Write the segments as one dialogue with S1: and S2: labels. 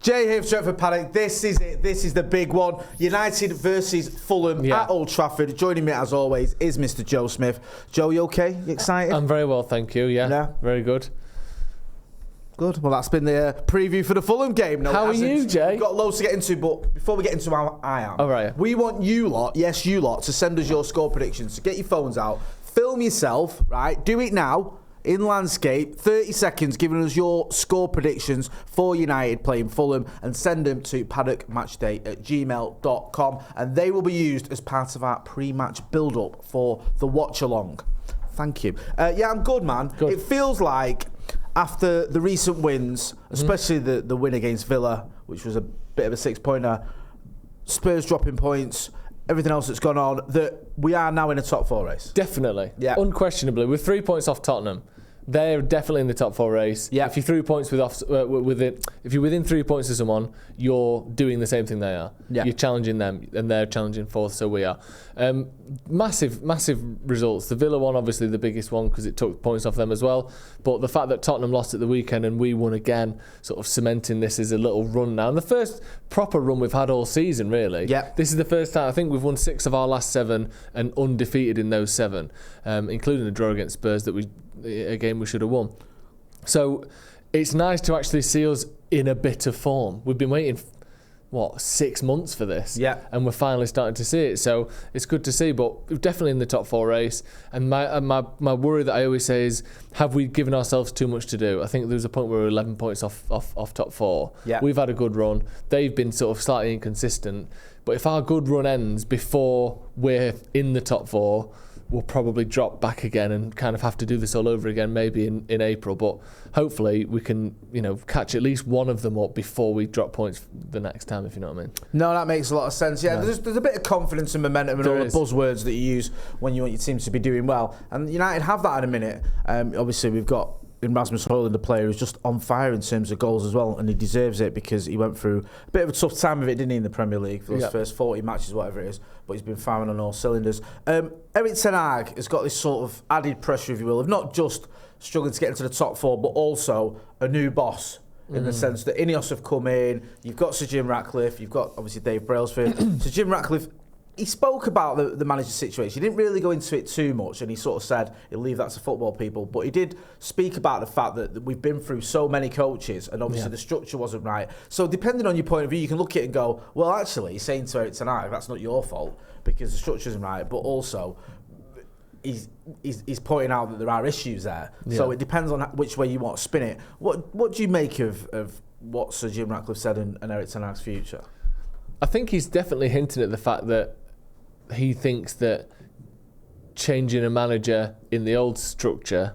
S1: Jay here for Stretford, Paddock. This is it. This is the big one. United versus Fulham at Old Trafford. Joining me, as always, is Mr. Joe Smith. Joe, you okay? You excited?
S2: I'm very well, thank you. Yeah. Very good.
S1: Good. Well, that's been the preview for the Fulham game. No,
S2: how are you, Jay?
S1: We've got loads to get into, but before we get into how I am, we want you lot, yes, you lot, to send us your score predictions. So get your phones out, film yourself, right? Do it now. In landscape, 30 seconds, giving us your score predictions for United playing Fulham, and send them to paddockmatchday@gmail.com, and they will be used as part of our pre-match build-up for the watch-along. Thank you. I'm good, man. Good. It feels like after the recent wins, especially the win against Villa, which was a bit of a six-pointer, Spurs dropping points, everything else that's gone on, that we are now in a top four race.
S2: Definitely. Yeah. Unquestionably. We're 3 points off Tottenham. They're definitely in the top four race. Yeah. If you're 3 points if you're within 3 points of someone, you're doing the same thing they are. Yeah. You're challenging them, and they're challenging fourth, so we are. Massive results. The Villa one, obviously the biggest one, because it took points off them as well. But the fact that Tottenham lost at the weekend and we won again, sort of cementing this as a little run now. And the first proper run we've had all season, really. Yeah. This is the first time, I think we've won 6 of our last 7 and undefeated in those 7, including a draw against Spurs a game we should have won. So it's nice to actually see us in a bit of form. We've been waiting 6 months for this, and we're finally starting to see it. So it's good to see, but we're definitely in the top 4 race. And my worry that I always say is, have we given ourselves too much to do? I think there was a point where we were 11 points off top 4. Yeah. We've had a good run. They've been sort of slightly inconsistent. But if our good run ends before we're in the top 4, we'll probably drop back again and kind of have to do this all over again, maybe in April. But hopefully we can, catch at least one of them up before we drop points the next time, if you know what I mean. No, that makes a lot of sense. Yeah, there's a bit of confidence and momentum and all the buzzwords that you use when you want your team to be doing well. And United have that in a minute. Obviously, we've got in Rasmus Højlund, the player who's just on fire in terms of goals as well, and he deserves it because he went through a bit of a tough time of it, didn't he, in the Premier League for those first 40 matches, whatever it is, but he's been firing on all cylinders. Erik ten Hag has got this sort of added pressure, if you will, of not just struggling to get into the top 4, but also a new boss, in the sense that Ineos have come in, you've got Sir Jim Ratcliffe, you've got obviously Dave Brailsford. Sir Jim Ratcliffe, he spoke about the manager's situation. He didn't really go into it too much, and he sort of said he'll leave that to football people. But he did speak about the fact that we've been through so many coaches, and obviously the structure wasn't right. So depending on your point of view, you can look at it and go, well, actually, he's saying to Erik ten Hag, that's not your fault because the structure isn't right. But also, he's pointing out that there are issues there. Yeah. So it depends on which way you want to spin it. What do you make of what Sir Jim Ratcliffe said and Erik ten Hag's future? I think he's definitely hinting at the fact that he thinks that changing a manager in the old structure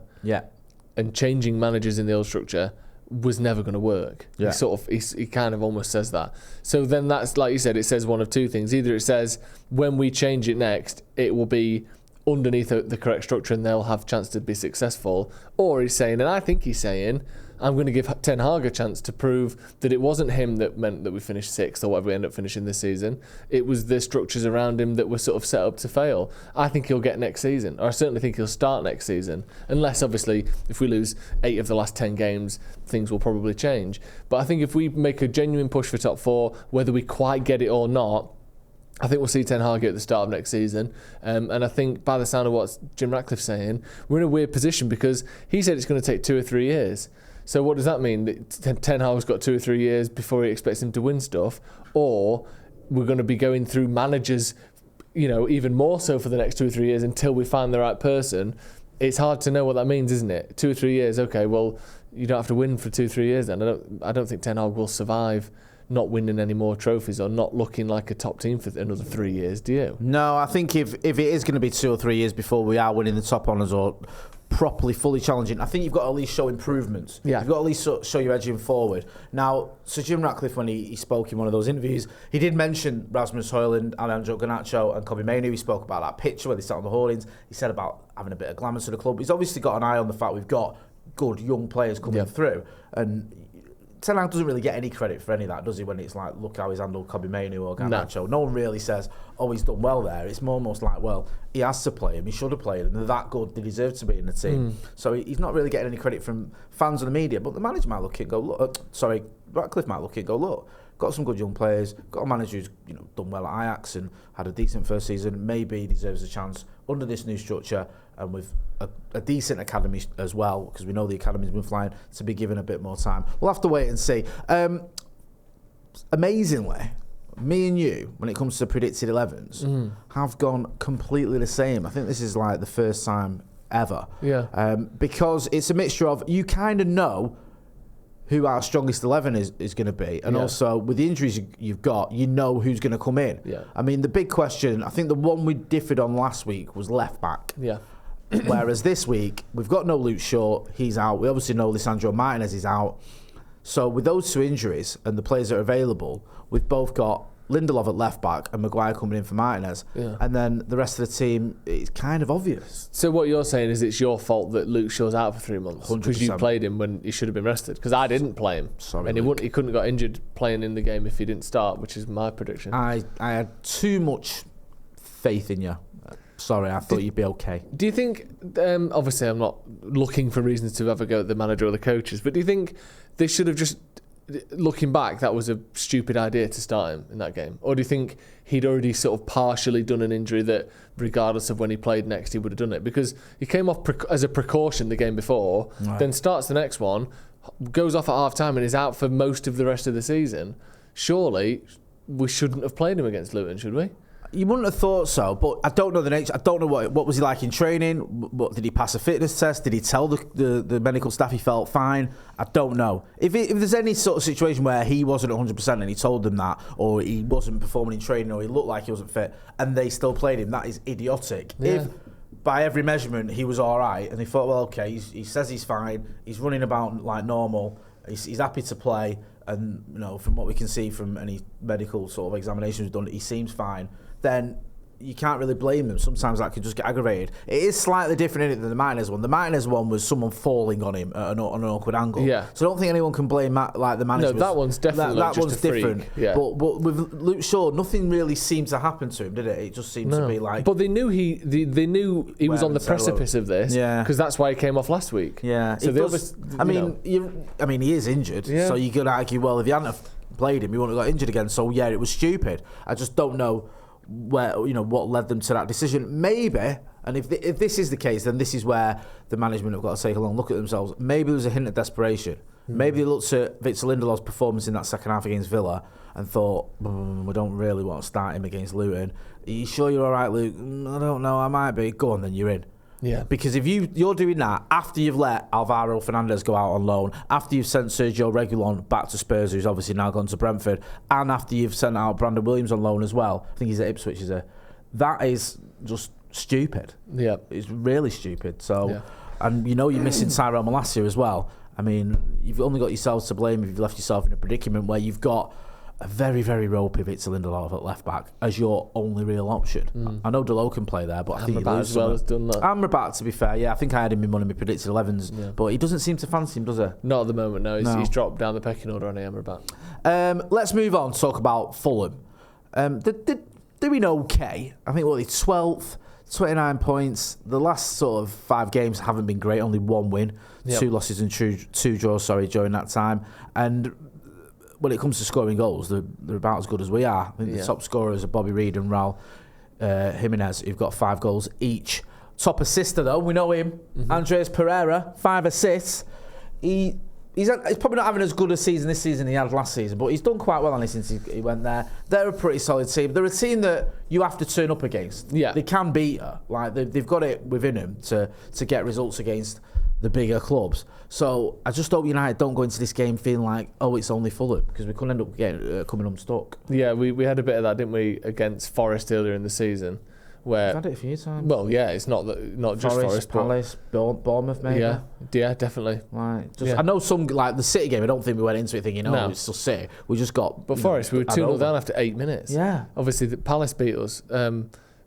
S2: and changing managers in the old structure was never going to work. Yeah. He kind of almost says that. So then that's, like you said, it says one of two things. Either it says when we change it next, it will be underneath the correct structure and they'll have a chance to be successful, or he's saying, and I think he's saying, I'm going to give Ten Hag a chance to prove that it wasn't him that meant that we finished 6th or whatever we end up finishing this season. It was the structures around him that were sort of set up to fail. I think he'll get next season, or I certainly think he'll start next season, unless obviously if we lose 8 of the last 10 games, things will probably change. But I think if we make a genuine push for top 4, whether we quite get it or not, I think we'll see Ten Hag at the start of next season. And I think by the sound of what Jim Ratcliffe's saying, we're in a weird position because he said it's going to take 2 or 3 years. So what does that mean? Ten Hag's got 2 or 3 years before he expects him to win stuff, or we're going to be going through managers, even more so for the next 2 or 3 years until we find the right person. It's hard to know what that means, isn't it? 2 or 3 years, okay, well, you don't have to win for 2 or 3 years then. I don't think Ten Hag will survive not winning any more trophies or not looking like a top team for another 3 years, do you?
S1: No, I think if it is going to be 2 or 3 years before we are winning the top honours or properly, fully challenging, I think you've got to at least show improvements. Yeah. You've got to at least show you're edging forward. Now, Sir Jim Ratcliffe, when he spoke in one of those interviews, he did mention Rasmus Højlund, Alejandro Garnacho and Kobbie Mainoo. He spoke about that picture where they sat on the hoardings. He said about having a bit of glamour to the club. He's obviously got an eye on the fact we've got good young players coming through. And Ten Hag doesn't really get any credit for any of that, does he? When it's like, look how he's handled Kobbie Mainoo or Garnacho. No one really says, oh, he's done well there. It's more almost like, well, he has to play him. He should have played him. They're that good. They deserve to be in the team. So he's not really getting any credit from fans of the media. But the manager might look at it and go, look, Ratcliffe might look at it and go, look, got some good young players, got a manager who's done well at Ajax and had a decent first season. Maybe he deserves a chance under this new structure and with a decent academy as well, because we know the academy's been flying, to be given a bit more time. We'll have to wait and see. Amazingly, me and you, when it comes to predicted 11s, have gone completely the same. I think this is like the first time ever.
S2: Yeah.
S1: Because it's a mixture of, you kind of know who our strongest 11 is going to be, and also with the injuries you've got, you know who's going to come in.
S2: Yeah.
S1: I mean, the big question, I think the one we differed on last week was left back.
S2: Yeah.
S1: Whereas this week, we've got no Luke Shaw, he's out. We obviously know Lisandro Martinez is out. So with those two injuries and the players that are available, we've both got Lindelof at left back and Maguire coming in for Martinez.
S2: Yeah.
S1: And then the rest of the team, it's kind of obvious.
S2: So what you're saying is it's your fault that Luke Shaw's out for 3 months
S1: 100%.
S2: because you played him when he should have been rested. Because I didn't play him.
S1: Sorry,
S2: and he couldn't have got injured playing in the game if he didn't start, which is my prediction.
S1: I had too much faith in you. Sorry, I thought you'd be okay.
S2: Do you think, obviously I'm not looking for reasons to ever go at the manager or the coaches, but do you think they should have just, looking back, that was a stupid idea to start him in that game? Or do you think he'd already sort of partially done an injury that regardless of when he played next, he would have done it? Because he came off as a precaution the game before, then starts the next one, goes off at half-time and is out for most of the rest of the season. Surely we shouldn't have played him against Luton, should we?
S1: You wouldn't have thought so, but I don't know the nature. I don't know what was he like in training. What did he pass a fitness test? Did he tell the medical staff he felt fine? I don't know. If there's any sort of situation where he wasn't 100% and he told them that, or he wasn't performing in training, or he looked like he wasn't fit, and they still played him, that is idiotic. Yeah. If by every measurement he was all right, and they thought, well, okay, he says he's fine, he's running about like normal, he's happy to play, and from what we can see from any medical sort of examinations we've done, he seems fine. Then you can't really blame them. Sometimes that could just get aggravated. It is slightly different than the Martinez one. The Martinez one was someone falling on him at an awkward angle. Yeah. So I don't think anyone can blame the manager.
S2: No, that one's definitely
S1: that
S2: just
S1: one's
S2: a freak.
S1: Different. Yeah. But with Luke Shaw, nothing really seemed to happen to him, did it? It just seemed to be like.
S2: But they knew he was on the precipice of this. Yeah. Because that's why he came off last week.
S1: Yeah. So he is injured. Yeah. So you could argue, well, if he hadn't have played him, he wouldn't have got injured again. So yeah, it was stupid. I just don't know what led them to that decision. Maybe, and if this is the case, then this is where the management have got to take a long look at themselves. Maybe there was a hint of desperation. Maybe they looked at Victor Lindelof's performance in that second half against Villa and thought, we don't really want to start him against Luton. Are you sure you're all right, Luke? I don't know, I might be. Go on then, you're in. Yeah. Because if you're doing that after you've let Alvaro Fernandez go out on loan, after you've sent Sergio Reguilon back to Spurs, who's obviously now gone to Brentford, and after you've sent out Brandon Williams on loan as well, I think he's at Ipswich, that is just stupid. Yeah. It's really stupid. So, and you're missing Tyrell Malacia as well. I mean, you've only got yourselves to blame if you've left yourself in a predicament where you've got a very, very ropey Victor Lindelof at left back as your only real option. I know Delo can play there, but I think he
S2: as well has done that.
S1: Amrabat, to be fair, I think I had him in one of my predicted 11s, but he doesn't seem to fancy him, does he?
S2: Not at the moment, no. He's dropped down the pecking order on Amrabat.
S1: Let's move on to talk about Fulham. They're doing okay. I think, they're 12th, 29 points. The last sort of 5 games haven't been great, only 1 win, 2 losses and 2 draws, during that time. And when it comes to scoring goals, they're about as good as we are. I think the top scorers are Bobby Reid and Raul Jimenez, who've got 5 goals each. Top assister, though, we know him, Andreas Pereira, 5 assists. He's probably not having as good a season this season he had last season, but he's done quite well on it since he went there. They're a pretty solid team. They're a team that you have to turn up against. Yeah. They can beat her. Like they've got it within them to get results against the bigger clubs. So I just hope United don't go into this game feeling like, it's only Fulham, because we could end up coming unstuck.
S2: Yeah, we had a bit of that, didn't we, against Forest earlier in the season. Where
S1: I've had it a few times.
S2: Well, yeah, it's not just Forest,
S1: Palace, Bournemouth, maybe.
S2: Yeah, definitely.
S1: Right. I know some, like the City game, I don't think we went into it thinking, it's still City. We just got.
S2: But Forest, we were 2-0 down after 8 minutes.
S1: Yeah.
S2: Obviously, the Palace beat us.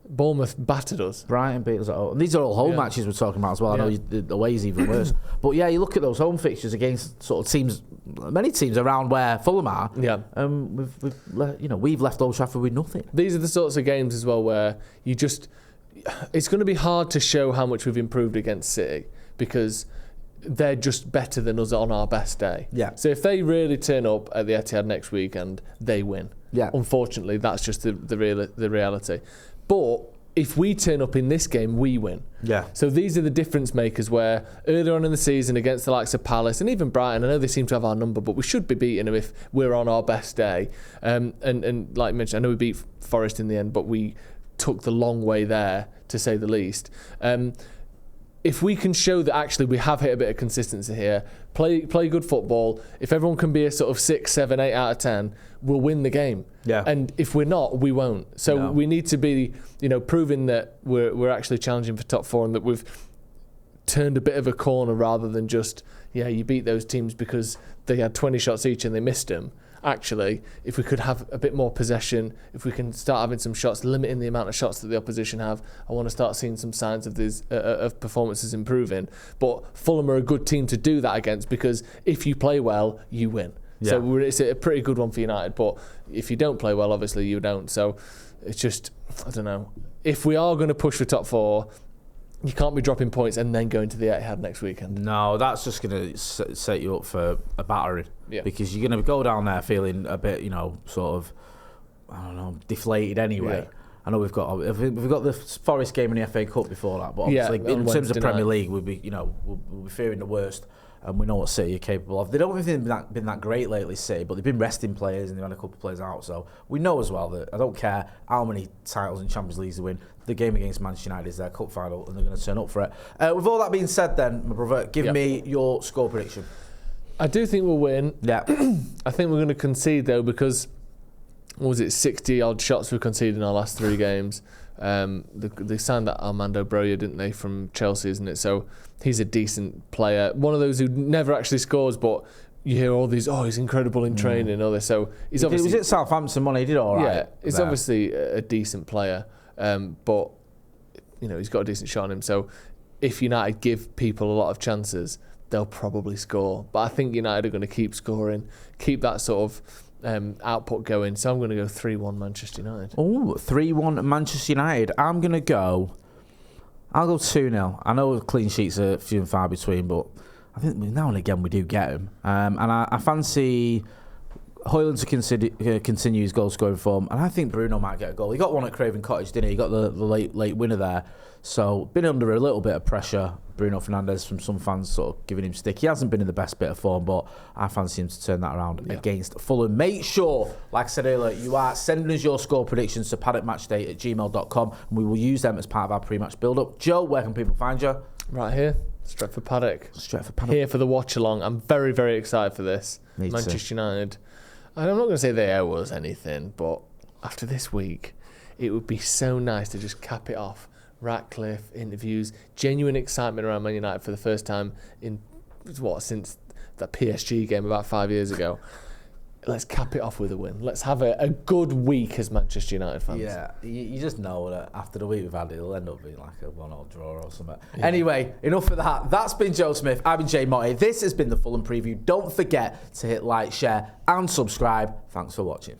S2: Bournemouth battered us.
S1: Brighton beat us at home. And these are all home matches we're talking about as well. I know the way is even worse. But you look at those home fixtures against sort of teams, many teams around where Fulham are. Yeah. We've left Old Trafford with nothing.
S2: These are the sorts of games as well where it's going to be hard to show how much we've improved against City, because they're just better than us on our best day.
S1: Yeah.
S2: So if they really turn up at the Etihad next week and they win, unfortunately, that's just the reality. But if we turn up in this game, we win.
S1: Yeah.
S2: So these are the difference makers where earlier on in the season against the likes of Palace and even Brighton, I know they seem to have our number, but we should be beating them if we're on our best day. And like I mentioned, I know we beat Forest in the end, but we took the long way there, to say the least. If we can show that actually we have hit a bit of consistency here, play good football, if everyone can be a sort of 6, 7, 8 out of 10, we'll win the game.
S1: Yeah.
S2: And if we're not, we won't. So we need to be, proving that we're actually challenging for top 4 and that we've turned a bit of a corner rather than just, you beat those teams because they had 20 shots each and they missed them. Actually, if we could have a bit more possession, if we can start having some shots, limiting the amount of shots that the opposition have, I want to start seeing some signs of these of performances improving. But Fulham are a good team to do that against because if you play well, you win. Yeah. So it's a pretty good one for United. But if you don't play well, obviously you don't. So it's just, I don't know. If we are going to push for top 4, you can't be dropping points and then going to the Etihad next weekend.
S1: No, that's just going to set you up for a battering. Yeah. Because you're going to go down there feeling a bit, sort of, deflated anyway. Yeah. I know we've got the Forest game in the FA Cup before that, but obviously in terms of Premier League, we'll be fearing the worst. And we know what City are capable of. They don't have been that great lately, City, but they've been resting players and they've had a couple of players out. So we know as well that I don't care how many titles in Champions League they win. The game against Manchester United is their cup final, and they're going to turn up for it. With all that being said, then, my brother, give me your score prediction. I
S2: do think we'll win.
S1: Yeah.
S2: I think we're going to concede though because 60 odd shots we've conceded in our last 3 games. They signed that Armando Broja, didn't they, from Chelsea, isn't it? So he's a decent player. One of those who never actually scores, but you hear all these, he's incredible in training and all this. So he's obviously...
S1: He was at Southampton when he did all right.
S2: Yeah, he's obviously a decent player, but he's got a decent shot on him. So if United give people a lot of chances, they'll probably score. But I think United are going to keep scoring, keep that sort of output going. So I'm going to go 3-1 Manchester United.
S1: Oh, 3-1 Manchester United. I'll go 2-0. I know clean sheets are few and far between, but I think now and again we do get them. And I fancy Højlund to continue his goal scoring form, and I think Bruno might get a goal. He got one at Craven Cottage, didn't he? He got the late winner there. So been under a little bit of pressure, Bruno Fernandes, from some fans sort of giving him stick. He hasn't been in the best bit of form, but I fancy him to turn that around against Fulham. Make sure, like I said earlier, you are sending us your score predictions to paddockmatchday@gmail.com, and we will use them as part of our pre-match build-up. Joe, where can people find you?
S2: Right here, Stretford Paddock.
S1: Stretford Paddock.
S2: Here for the watch-along. I'm very, very excited for this.
S1: Me
S2: Manchester
S1: too.
S2: United. I'm not going to say they owe us anything, but after this week, it would be so nice to just cap it off. Ratcliffe, interviews, genuine excitement around Man United for the first time in, since that PSG game about 5 years ago. Let's cap it off with a win. Let's have a good week as Manchester United fans.
S1: Yeah, you just know that after the week we've had, it'll end up being like a 1-1 draw or something. Yeah. Anyway, enough of that. That's been Joe Smith. I've been Jay Motti. This has been the Fulham Preview. Don't forget to hit like, share and subscribe. Thanks for watching.